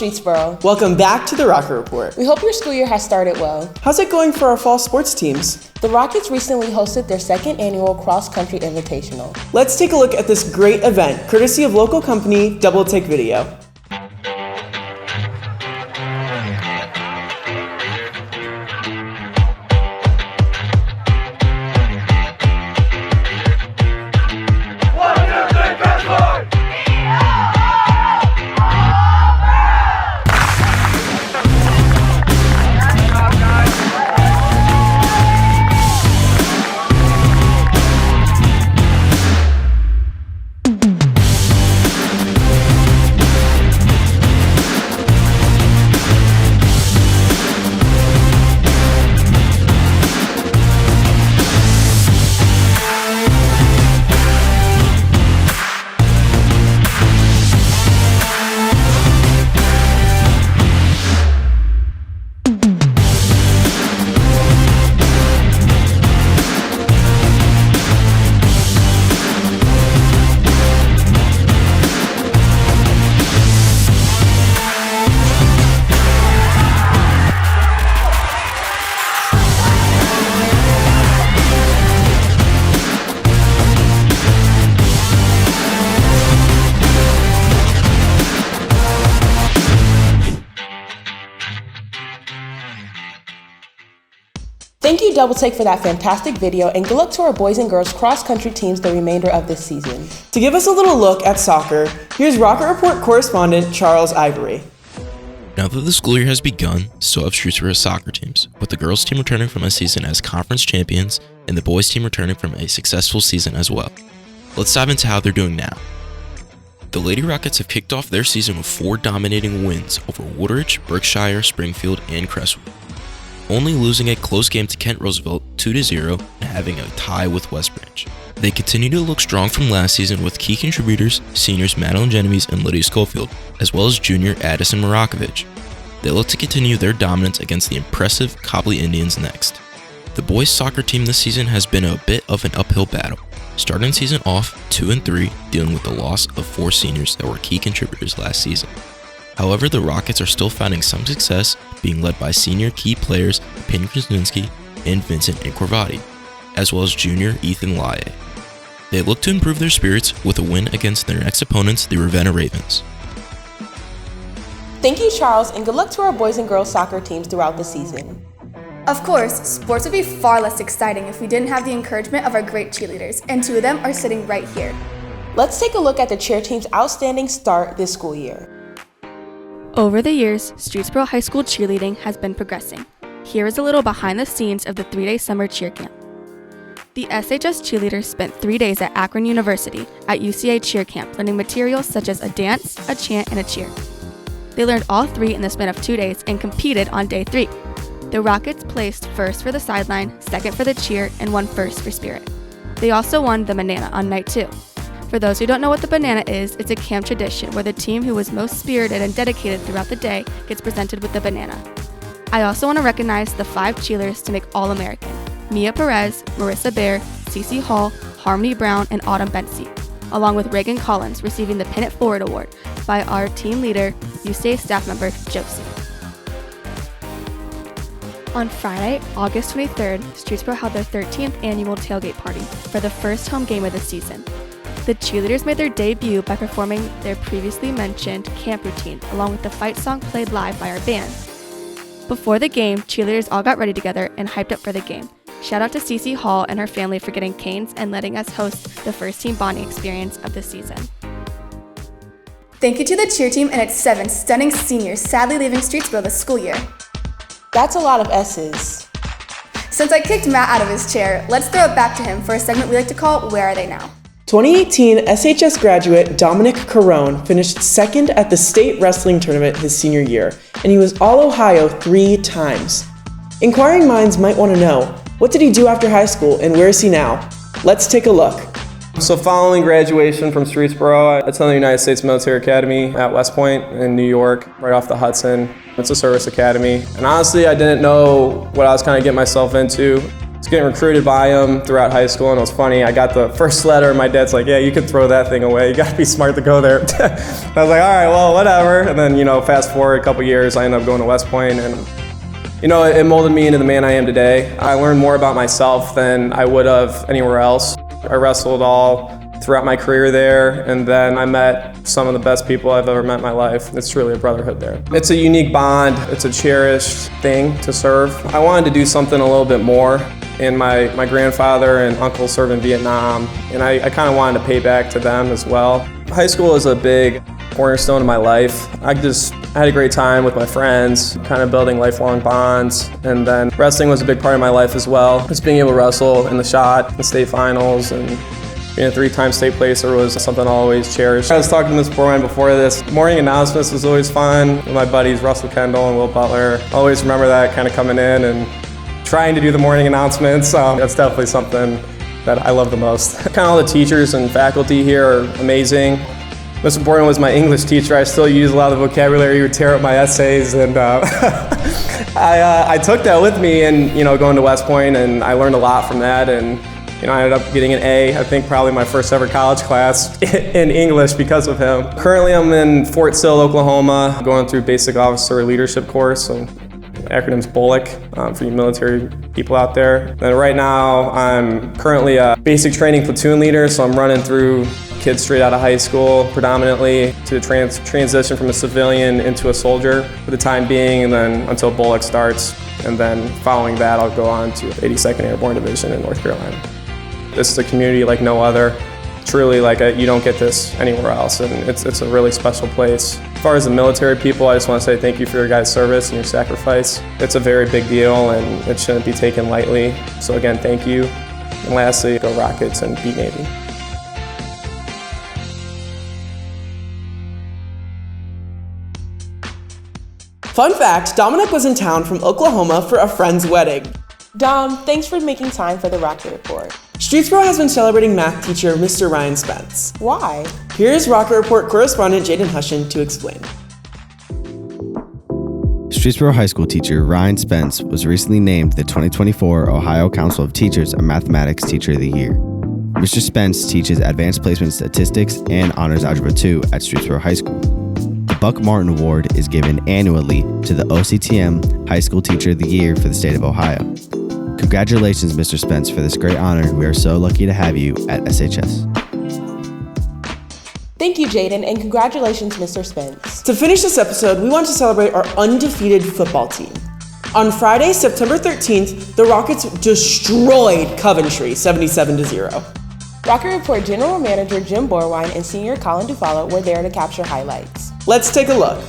Streetsboro. Welcome back to the Rocket Report. We hope your school year has started well. How's it going for our fall sports teams? The Rockets recently hosted their second annual cross-country invitational. Let's take a look at this great event, courtesy of local company Double Take Video. Thank you, Double Take, for that fantastic video, and good luck to our boys and girls cross-country teams the remainder of this season. To give us a little look at soccer, here's Rocket Report correspondent Charles Ivory. Now that the school year has begun, so have Streetsboro soccer teams, with the girls team returning from a season as conference champions and the boys team returning from a successful season as well. Let's dive into how they're doing now. The Lady Rockets have kicked off their season with 4 dominating wins over Woodridge, Berkshire, Springfield, and Crestwood, only losing a close game to Kent Roosevelt 2-0 and having a tie with West Branch. They continue to look strong from last season with key contributors, seniors Madeline Genovese and Lydia Schofield, as well as junior Addison Marakovich. They look to continue their dominance against the impressive Copley Indians next. The boys soccer team this season has been a bit of an uphill battle, starting the season off 2-3, dealing with the loss of 4 seniors that were key contributors last season. However, the Rockets are still finding some success, being led by senior key players Peyton Krasinski and Vincent Incorvati, as well as junior Ethan Laie. They look to improve their spirits with a win against their next opponents, the Ravenna Ravens. Thank you, Charles, and good luck to our boys and girls soccer teams throughout the season. Of course, sports would be far less exciting if we didn't have the encouragement of our great cheerleaders, and 2 of them are sitting right here. Let's take a look at the cheer team's outstanding start this school year. Over the years, Streetsboro High School cheerleading has been progressing. Here is a little behind the scenes of the 3-day summer cheer camp. The SHS cheerleaders spent 3 days at Akron University at UCA cheer camp learning materials such as a dance, a chant, and a cheer. They learned all 3 in the span of 2 days and competed on day 3. The Rockets placed first for the sideline, second for the cheer, and won first for spirit. They also won the banana on night 2. For those who don't know what the banana is, it's a camp tradition where the team who was most spirited and dedicated throughout the day gets presented with the banana. I also want to recognize the 5 cheerleaders to make All-American: Mia Perez, Marissa Bear, Cece Hall, Harmony Brown, and Autumn Bensey, along with Reagan Collins receiving the Pin It Forward Award by our team leader, UCA staff member Josie. On Friday, August 23rd, Streetsboro held their 13th annual tailgate party for the first home game of the season. The cheerleaders made their debut by performing their previously mentioned camp routine, along with the fight song played live by our band. Before the game, cheerleaders all got ready together and hyped up for the game. Shout out to Cece Hall and her family for getting canes and letting us host the first team bonding experience of the season. Thank you to the cheer team and its 7 stunning seniors sadly leaving Streetsboro this school year. That's a lot of S's. Since I kicked Matt out of his chair, let's throw it back to him for a segment we like to call Where Are They Now? 2018 SHS graduate Dominic Carone finished second at the state wrestling tournament his senior year, and he was All-Ohio 3 times. Inquiring minds might want to know, what did he do after high school and where is he now? Let's take a look. So following graduation from Streetsboro, I attended the United States Military Academy at West Point in New York, right off the Hudson. It's a service academy. And honestly, I didn't know what I was kind of getting myself into. was getting recruited by him throughout high school, and it was funny. I got the first letter, and my dad's like, yeah, you could throw that thing away. You got to be smart to go there. I was like, all right, well, whatever. And then, fast forward a couple years, I ended up going to West Point, and it molded me into the man I am today. I learned more about myself than I would have anywhere else. I wrestled all throughout my career there, and then I met some of the best people I've ever met in my life. It's truly a brotherhood there. It's a unique bond. It's a cherished thing to serve. I wanted to do something a little bit more, and my grandfather and uncle served in Vietnam, and I kind of wanted to pay back to them as well. High school is a big cornerstone of my life. I had a great time with my friends, kind of building lifelong bonds, and then wrestling was a big part of my life as well. Just being able to wrestle in the shot, the state finals, and being a 3-time state placer was something I'll always cherish. I was talking to Ms. Borman before this. Morning announcements was always fun with my buddies Russell Kendall and Will Butler. I always remember that kind of coming in and trying to do the morning announcements. That's definitely something that I love the most. Kind of all the teachers and faculty here are amazing. Mr. Borman was my English teacher. I still use a lot of the vocabulary. He would tear up my essays, and I took that with me and going to West Point, and I learned a lot from that. And I ended up getting an A, I think probably my first ever college class in English because of him. Currently I'm in Fort Sill, Oklahoma, going through basic officer leadership course, so acronym's BOLIC for you military people out there. And right now I'm currently a basic training platoon leader, so I'm running through kids straight out of high school predominantly to transition from a civilian into a soldier for the time being, and then until BOLIC starts. And then following that I'll go on to 82nd Airborne Division in North Carolina. This is a community like no other. Truly, you don't get this anywhere else, and it's a really special place. As far as the military people, I just want to say thank you for your guys' service and your sacrifice. It's a very big deal, and it shouldn't be taken lightly. So again, thank you. And lastly, go Rockets and beat Navy. Fun fact, Dominic was in town from Oklahoma for a friend's wedding. Dom, thanks for making time for the Rocket Report. Streetsboro has been celebrating math teacher Mr. Ryan Spence. Why? Here's Rocket Report correspondent Jaden Hushin to explain. Streetsboro High School teacher Ryan Spence was recently named the 2024 Ohio Council of Teachers a Mathematics Teacher of the Year. Mr. Spence teaches Advanced Placement Statistics and Honors Algebra 2 at Streetsboro High School. The Buck Martin Award is given annually to the OCTM High School Teacher of the Year for the state of Ohio. Congratulations, Mr. Spence, for this great honor. We are so lucky to have you at SHS. Thank you, Jaden, and congratulations, Mr. Spence. To finish this episode, we want to celebrate our undefeated football team. On Friday, September 13th, the Rockets destroyed Coventry 77-0. Rocket Report General Manager Jim Borwine and Senior Colin Dufalo were there to capture highlights. Let's take a look.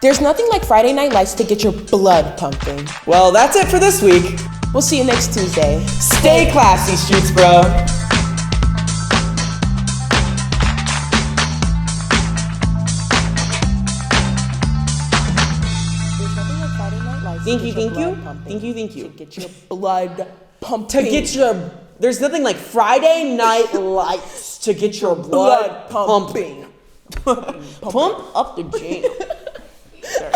There's nothing like Friday Night Lights to get your blood pumping. Well, that's it for this week. We'll see you next Tuesday. Stay classy, Streetsboro. Thank you. To get your blood pumping. There's nothing like Friday Night Lights to get your blood pumping. Pump up the jam. Sorry.